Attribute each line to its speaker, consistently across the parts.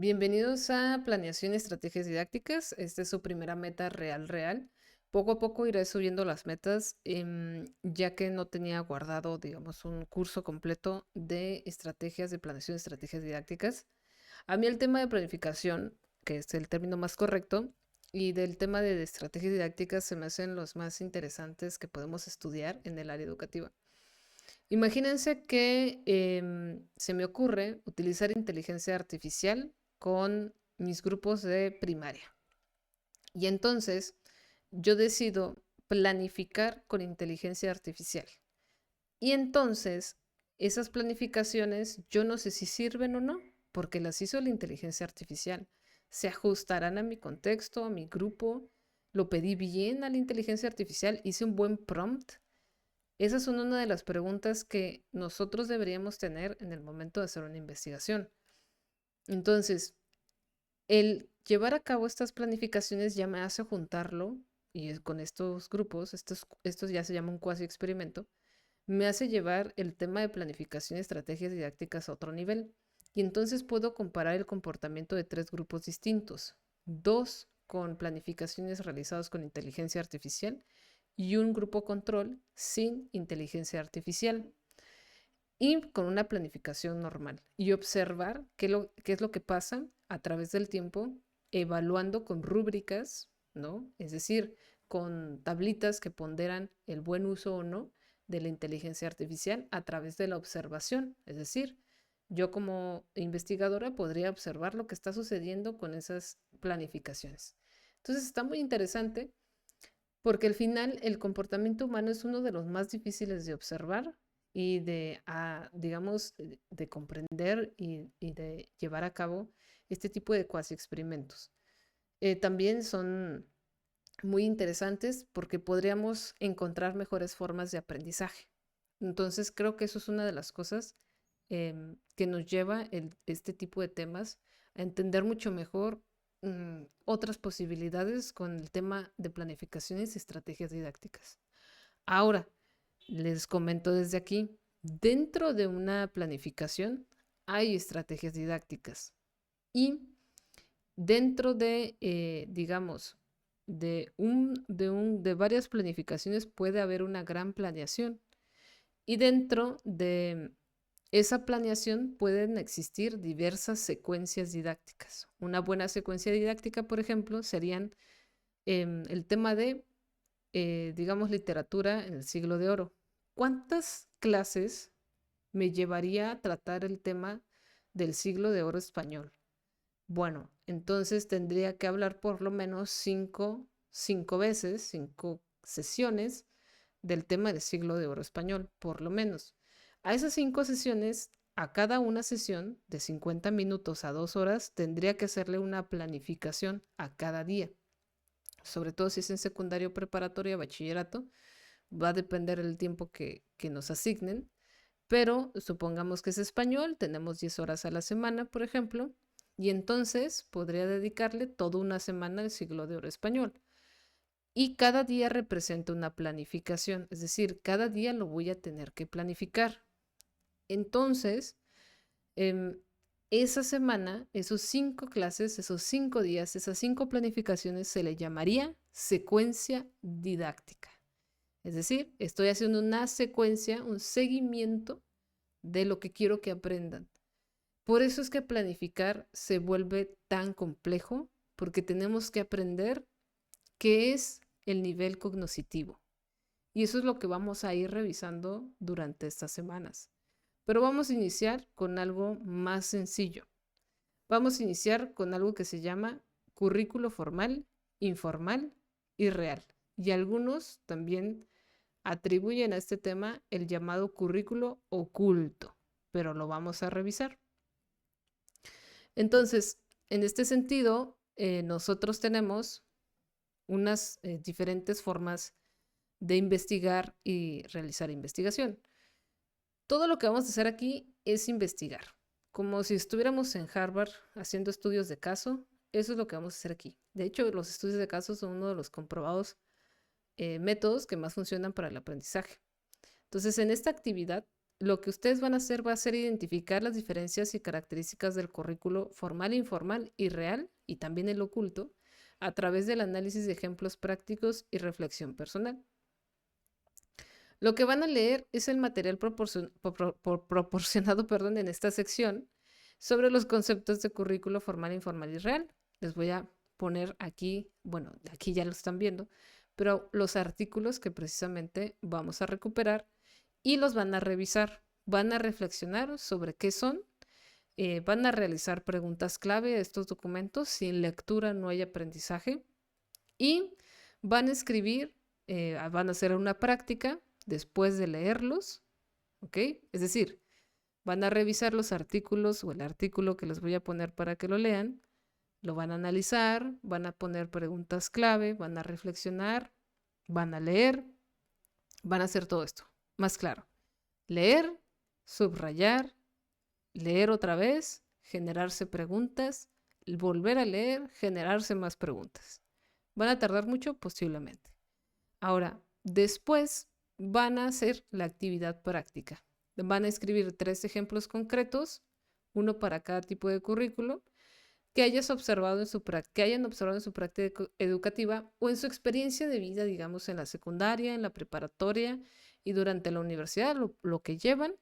Speaker 1: Bienvenidos a Planeación y Estrategias Didácticas. Esta es su primera meta real. Poco a poco iré subiendo las metas, ya que no tenía guardado, digamos, un curso completo de estrategias de planeación y estrategias didácticas. A mí el tema de planificación, que es el término más correcto, y del tema de estrategias didácticas se me hacen los más interesantes que podemos estudiar en el área educativa. Imagínense que se me ocurre utilizar inteligencia artificial con mis grupos de primaria. Y entonces yo decido planificar con inteligencia artificial. Y entonces esas planificaciones yo no sé si sirven o no, porque las hizo la inteligencia artificial. Se ajustarán a mi contexto, a mi grupo. Lo pedí bien a la inteligencia artificial, hice un buen prompt. Esas son una de las preguntas que nosotros deberíamos tener en el momento de hacer una investigación. Entonces, el llevar a cabo estas planificaciones ya me hace juntarlo, y con estos grupos, estos ya se llama un cuasi experimento, me hace llevar el tema de planificación y estrategias didácticas a otro nivel. Y entonces puedo comparar el comportamiento de tres grupos distintos. Dos con planificaciones realizadas con inteligencia artificial y un grupo control sin inteligencia artificial y con una planificación normal y observar qué es lo que pasa a través del tiempo, evaluando con rúbricas, ¿no? Es decir, con tablitas que ponderan el buen uso o no de la inteligencia artificial a través de la observación. Es decir, yo como investigadora podría observar lo que está sucediendo con esas planificaciones. Entonces está muy interesante porque al final el comportamiento humano es uno de los más difíciles de observar y de, digamos, de comprender y de llevar a cabo este tipo de cuasi experimentos. También son muy interesantes porque podríamos encontrar mejores formas de aprendizaje. Entonces creo que eso es una de las cosas que nos lleva este tipo de temas a entender mucho mejor otras posibilidades con el tema de planificaciones y estrategias didácticas. Ahora, les comento desde aquí, dentro de una planificación hay estrategias didácticas y dentro de, digamos, de varias planificaciones puede haber una gran planeación y dentro de esa planeación pueden existir diversas secuencias didácticas. Una buena secuencia didáctica, por ejemplo, serían el tema de, digamos, literatura en el siglo de oro. ¿Cuántas clases me llevaría a tratar el tema del siglo de oro español? Bueno, entonces tendría que hablar por lo menos cinco veces, 5 sesiones del tema del siglo de oro español, por lo menos. A esas 5 sesiones, a cada una sesión de 50 minutos a 2 horas, tendría que hacerle una planificación a cada día. Sobre todo si es en secundario, preparatoria, bachillerato, va a depender el tiempo que nos asignen. Pero supongamos que es español, tenemos 10 horas a la semana, por ejemplo, y entonces podría dedicarle toda una semana al siglo de oro español. Y cada día representa una planificación, es decir, cada día lo voy a tener que planificar. Entonces, em, esa semana, esos 5 clases, esos 5 días, esas 5 planificaciones se le llamaría secuencia didáctica. Es decir, estoy haciendo una secuencia, un seguimiento de lo que quiero que aprendan. Por eso es que planificar se vuelve tan complejo, porque tenemos que aprender qué es el nivel cognoscitivo. Y eso es lo que vamos a ir revisando durante estas semanas. Pero vamos a iniciar con algo más sencillo. Vamos a iniciar con algo que se llama currículo formal, informal y real. Y algunos también atribuyen a este tema el llamado currículo oculto, pero lo vamos a revisar. Entonces, en este sentido, nosotros tenemos unas diferentes formas de investigar y realizar investigación. Todo lo que vamos a hacer aquí es investigar, como si estuviéramos en Harvard haciendo estudios de caso. Eso es lo que vamos a hacer aquí. De hecho, los estudios de caso son uno de los comprobados métodos que más funcionan para el aprendizaje. Entonces, en esta actividad lo que ustedes van a hacer va a ser identificar las diferencias y características del currículo formal, informal y real, y también el oculto, a través del análisis de ejemplos prácticos y reflexión personal. Lo que van a leer es el material proporcionado en esta sección sobre los conceptos de currículo formal, informal y real. Les voy a poner aquí, bueno, aquí ya lo están viendo, pero los artículos que precisamente vamos a recuperar y los van a revisar. Van a reflexionar sobre qué son, van a realizar preguntas clave a estos documentos. Sin lectura no hay aprendizaje. Y van a escribir, van a hacer una práctica después de leerlos, ¿ok? Es decir, van a revisar los artículos o el artículo que les voy a poner para que lo lean, lo van a analizar, van a poner preguntas clave, van a reflexionar, van a leer, van a hacer todo esto. Más claro, leer, subrayar, leer otra vez, generarse preguntas, volver a leer, generarse más preguntas. ¿Van a tardar mucho? Posiblemente. Ahora, después van a hacer la actividad práctica. Van a escribir 3 ejemplos concretos, uno para cada tipo de currículo, que hayan observado en su práctica educativa o en su experiencia de vida, digamos, en la secundaria, en la preparatoria y durante la universidad, lo que llevan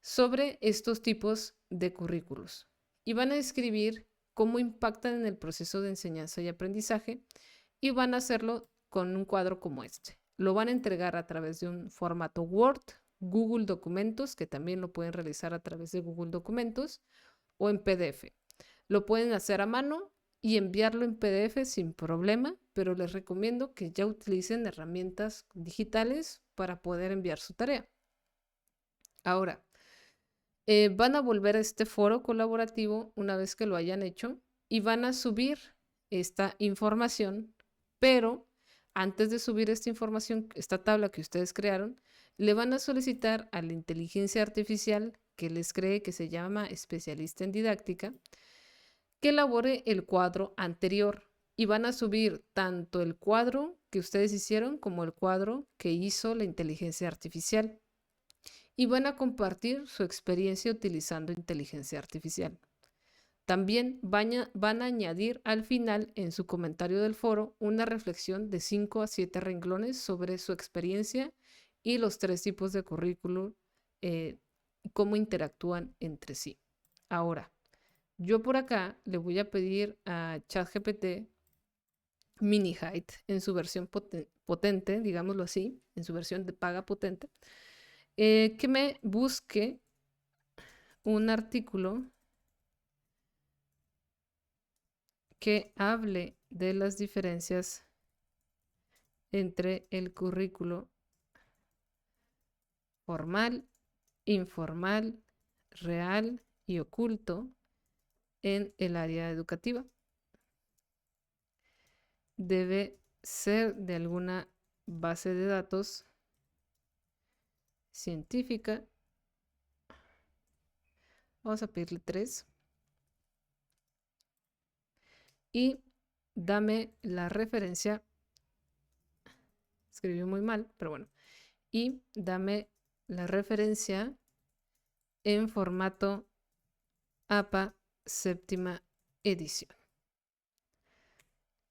Speaker 1: sobre estos tipos de currículos. Y van a escribir cómo impactan en el proceso de enseñanza y aprendizaje y van a hacerlo con un cuadro como este. Lo van a entregar a través de un formato Word, Google Documentos, que también lo pueden realizar a través de Google Documentos, o en PDF. Lo pueden hacer a mano y enviarlo en PDF sin problema, pero les recomiendo que ya utilicen herramientas digitales para poder enviar su tarea. Ahora, van a volver a este foro colaborativo una vez que lo hayan hecho y van a subir esta información, pero antes de subir esta información, esta tabla que ustedes crearon, le van a solicitar a la inteligencia artificial que les cree, que se llama especialista en didáctica, que elabore el cuadro anterior y van a subir tanto el cuadro que ustedes hicieron como el cuadro que hizo la inteligencia artificial y van a compartir su experiencia utilizando inteligencia artificial. También van a añadir al final en su comentario del foro una reflexión de 5 a 7 renglones sobre su experiencia y los 3 tipos de currículum y cómo interactúan entre sí. Ahora, yo por acá le voy a pedir a ChatGPT Mini Height en su versión potente, digámoslo así, en su versión de paga potente, que me busque un artículo que hable de las diferencias entre el currículo formal, informal, real y oculto en el área educativa. Debe ser de alguna base de datos científica. Vamos a pedirle 3. Y dame la referencia. Escribí muy mal, pero bueno. Y dame la referencia en formato APA séptima edición.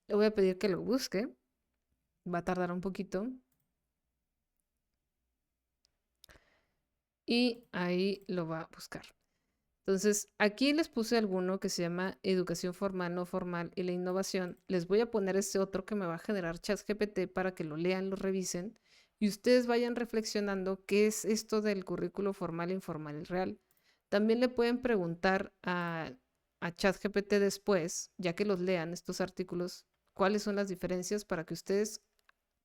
Speaker 1: Le voy a pedir que lo busque. Va a tardar un poquito. Y ahí lo va a buscar. Entonces, aquí les puse alguno que se llama educación formal, no formal y la innovación. Les voy a poner este otro que me va a generar ChatGPT para que lo lean, lo revisen y ustedes vayan reflexionando qué es esto del currículo formal, informal y real. También le pueden preguntar a ChatGPT después, ya que los lean estos artículos, cuáles son las diferencias para que ustedes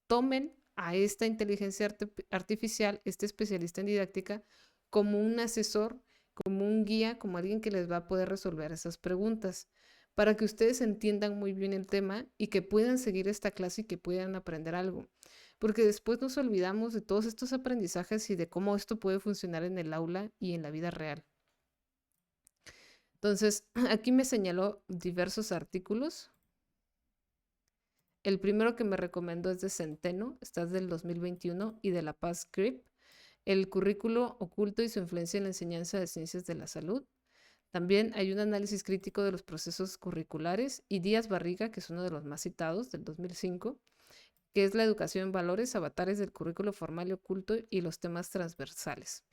Speaker 1: tomen a esta inteligencia artificial, este especialista en didáctica, como un asesor, como un guía, como alguien que les va a poder resolver esas preguntas, para que ustedes entiendan muy bien el tema y que puedan seguir esta clase y que puedan aprender algo. Porque después nos olvidamos de todos estos aprendizajes y de cómo esto puede funcionar en el aula y en la vida real. Entonces, aquí me señaló diversos artículos. El primero que me recomendó es de Centeno, está del 2021 y de La Paz Grip. el currículo oculto y su influencia en la enseñanza de ciencias de la salud. También hay un análisis crítico de los procesos curriculares y Díaz Barriga, que es uno de los más citados, del 2005, que es la educación en valores, avatares del currículo formal y oculto y los temas transversales.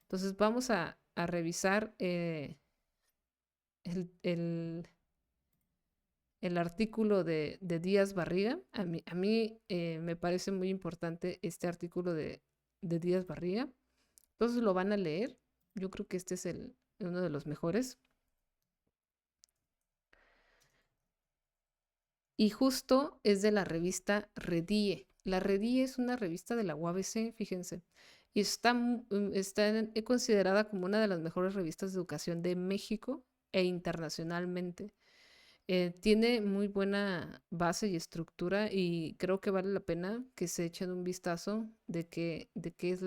Speaker 1: Entonces vamos a revisar el, el- el artículo de Díaz Barriga. A mí me parece muy importante este artículo de Díaz Barriga. Entonces lo van a leer. Yo creo que este es uno de los mejores. Y justo es de la revista Redie. La Redie es una revista de la UABC, fíjense. Y está considerada como una de las mejores revistas de educación de México e internacionalmente. Tiene muy buena base y estructura y creo que vale la pena que se echen un vistazo de qué es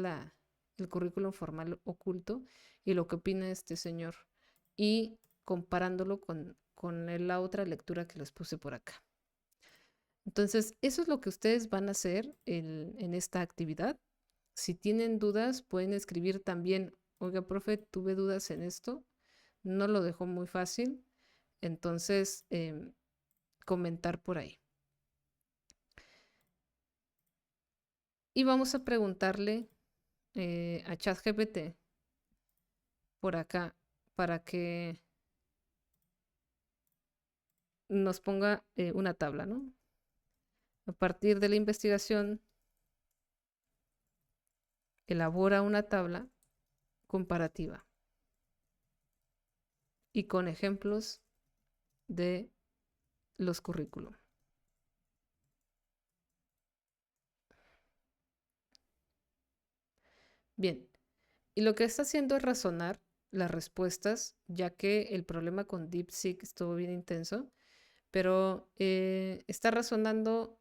Speaker 1: el currículum formal oculto y lo que opina este señor. Y comparándolo con la otra lectura que les puse por acá. Entonces, eso es lo que ustedes van a hacer en esta actividad. Si tienen dudas, pueden escribir también, oiga, profe, tuve dudas en esto, no lo dejó muy fácil, entonces comentar por ahí. Y vamos a preguntarle a ChatGPT por acá para que nos ponga una tabla, ¿no? A partir de la investigación, elabora una tabla comparativa y con ejemplos de los currículum. Bien, y lo que está haciendo es razonar las respuestas, ya que el problema con DeepSeek estuvo bien intenso, pero está razonando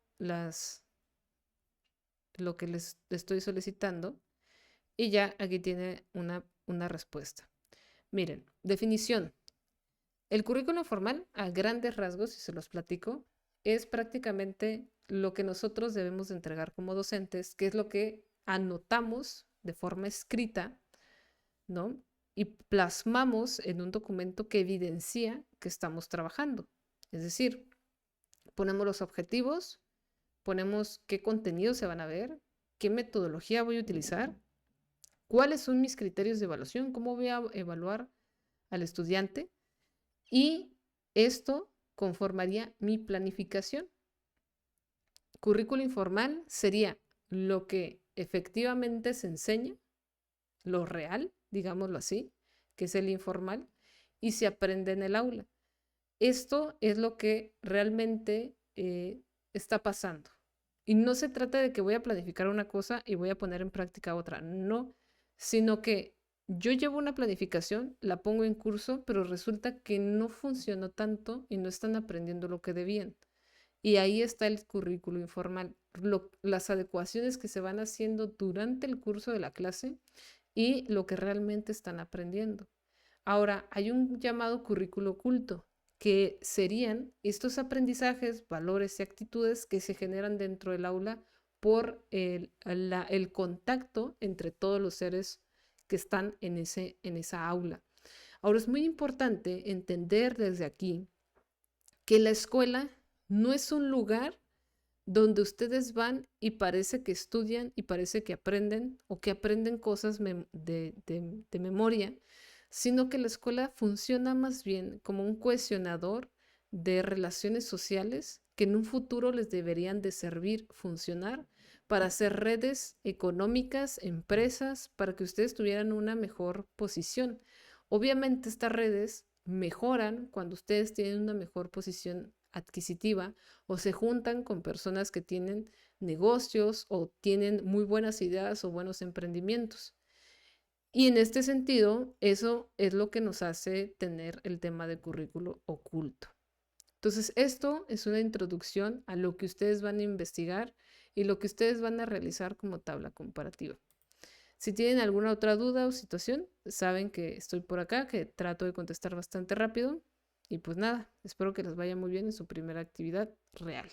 Speaker 1: lo que les estoy solicitando y ya aquí tiene una respuesta. Miren, definición. El currículum formal, a grandes rasgos, si se los platico, es prácticamente lo que nosotros debemos de entregar como docentes, que es lo que anotamos de forma escrita, ¿no? Y plasmamos en un documento que evidencia que estamos trabajando. Es decir, ponemos los objetivos, ponemos qué contenidos se van a ver, qué metodología voy a utilizar, cuáles son mis criterios de evaluación, cómo voy a evaluar al estudiante y esto conformaría mi planificación. Currículo informal sería lo que efectivamente se enseña, lo real, digámoslo así, que es el informal, y se aprende en el aula. Esto es lo que realmente está pasando. Y no se trata de que voy a planificar una cosa y voy a poner en práctica otra, no, sino que yo llevo una planificación, la pongo en curso, pero resulta que no funcionó tanto y no están aprendiendo lo que debían. Y ahí está el currículo informal, las adecuaciones que se van haciendo durante el curso de la clase y lo que realmente están aprendiendo. Ahora, hay un llamado currículo oculto, que serían estos aprendizajes, valores y actitudes que se generan dentro del aula por el contacto entre todos los seres que están en esa aula. Ahora, es muy importante entender desde aquí que la escuela no es un lugar donde ustedes van y parece que estudian y parece que aprenden o que aprenden cosas de memoria, sino que la escuela funciona más bien como un cohesionador de relaciones sociales que en un futuro les deberían de servir, funcionar para hacer redes económicas, empresas, para que ustedes tuvieran una mejor posición. Obviamente estas redes mejoran cuando ustedes tienen una mejor posición adquisitiva o se juntan con personas que tienen negocios o tienen muy buenas ideas o buenos emprendimientos. Y en este sentido, eso es lo que nos hace tener el tema de currículo oculto. Entonces, esto es una introducción a lo que ustedes van a investigar y lo que ustedes van a realizar como tabla comparativa. Si tienen alguna otra duda o situación, saben que estoy por acá, que trato de contestar bastante rápido. Y pues nada, espero que les vaya muy bien en su primera actividad real.